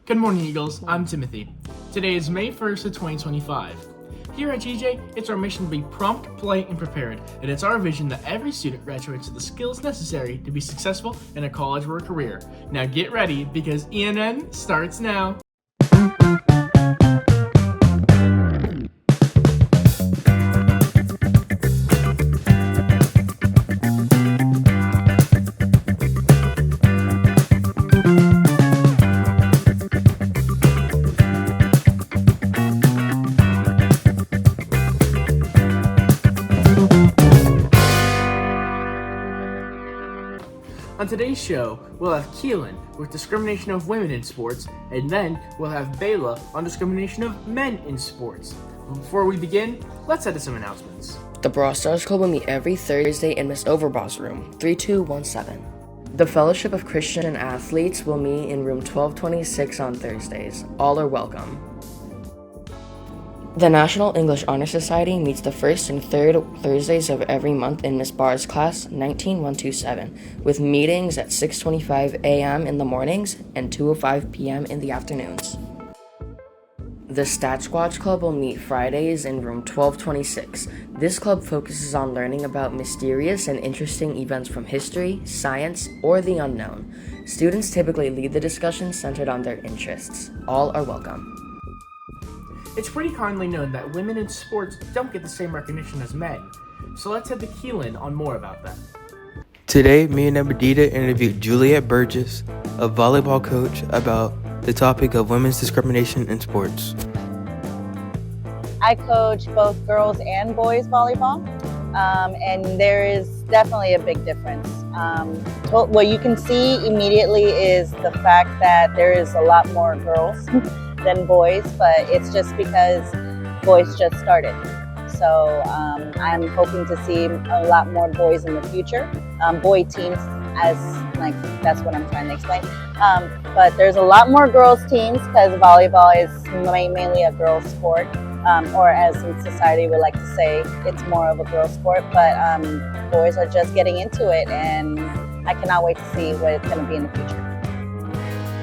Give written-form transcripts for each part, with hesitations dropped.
Good morning, Eagles. I'm Timothy. Today is May 1st of 2025. Here at GJ, it's our mission to be prompt, polite, and prepared, and it's our vision that every student graduates with the skills necessary to be successful in a college or a career. Now get ready, because ENN starts now. On today's show, we'll have Keelan with discrimination of women in sports, and then we'll have Bayla on discrimination of men in sports. Before we begin, let's head to some announcements. The Brawl Stars Club will meet every Thursday in Miss Overbaugh's room, 3217. The Fellowship of Christian Athletes will meet in room 1226 on Thursdays. All are welcome. The National English Honor Society meets the first and third Thursdays of every month in Miss Barr's class 19127, with meetings at 6:25 a.m. in the mornings and 2:05 p.m. in the afternoons. The Stat Squatch Club will meet Fridays in room 1226. This club focuses on learning about mysterious and interesting events from history, science, or the unknown. Students typically lead the discussion centered on their interests. All are welcome. It's pretty commonly known that women in sports don't get the same recognition as men, so let's head to Keelan on more about that. Today, me and Aberdita interviewed Juliet Burgess, a volleyball coach, about the topic of women's discrimination in sports. I coach both girls and boys volleyball, and there is definitely a big difference. What you can see immediately is the fact that there is a lot more girls than boys, but it's just because boys just started. So I'm hoping to see a lot more boys in the future, boy teams, that's what I'm trying to explain. But there's a lot more girls teams because volleyball is mainly a girls sport, or as in society would like to say, it's more of a girls sport, but boys are just getting into it, and I cannot wait to see what it's going to be in the future.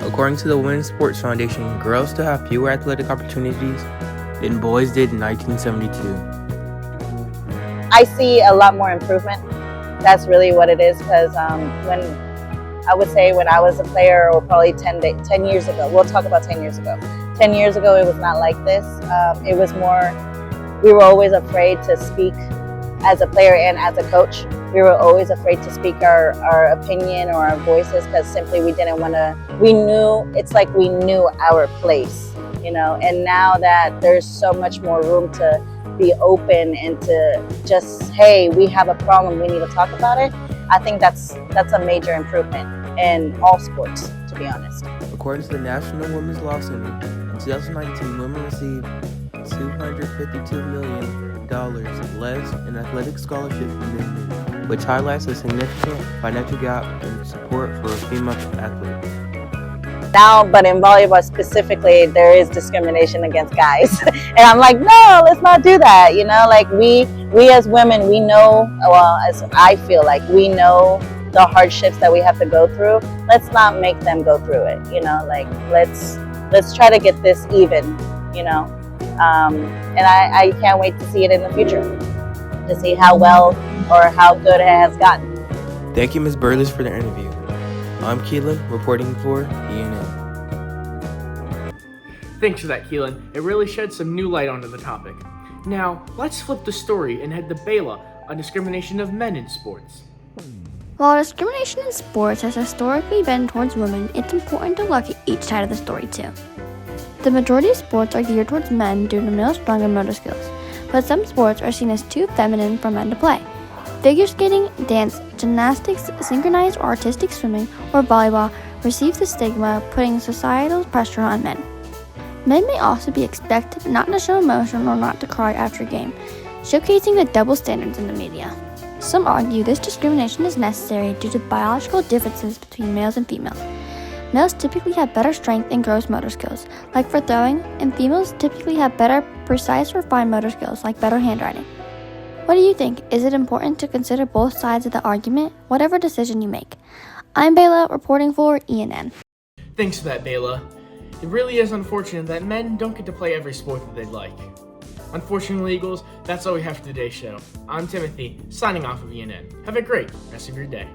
According to the Women's Sports Foundation, girls still have fewer athletic opportunities than boys did in 1972. I see a lot more improvement. That's really what it is, because when I was a player, or probably 10 years ago, we'll talk about 10 years ago. 10 years ago, it was not like this. It was more, we were always afraid to speak as a player and as a coach. We were always afraid to speak our opinion or our voices, because simply we didn't want to, we knew our place, and now that there's so much more room to be open and to just, hey, we have a problem, we need to talk about it. I think that's a major improvement in all sports, to be honest. According to the National Women's Law Center, in 2019, women received $252 million less in athletic scholarships than men did, which highlights a significant financial gap in support for female athletes. Now, but in volleyball specifically, there is discrimination against guys. And I'm like, no, let's not do that. We as women, we know, well, as I feel like we know the hardships that we have to go through. Let's not make them go through it, let's try to get this even, and I can't wait to see it in the future, to see how well or how good it has gotten. Thank you, Ms. Burles, for the interview. I'm Keelan, reporting for ENN. Thanks for that, Keelan. It really shed some new light onto the topic. Now, let's flip the story and head to Bayla on discrimination of men in sports. While discrimination in sports has historically been towards women, it's important to look at each side of the story too. The majority of sports are geared towards men due to male stronger motor skills, but some sports are seen as too feminine for men to play. Figure skating, dance, gymnastics, synchronized or artistic swimming, or volleyball receives the stigma, putting societal pressure on men. Men may also be expected not to show emotion or not to cry after a game, showcasing the double standards in the media. Some argue this discrimination is necessary due to biological differences between males and females. Males typically have better strength and gross motor skills, like for throwing, and females typically have better precise or fine motor skills, like better handwriting. What do you think? Is it important to consider both sides of the argument, whatever decision you make? I'm Bayla, reporting for ENN. Thanks for that, Bayla. It really is unfortunate that men don't get to play every sport that they'd like. Unfortunately, Eagles, that's all we have for today's show. I'm Timothy, signing off of ENN. Have a great rest of your day.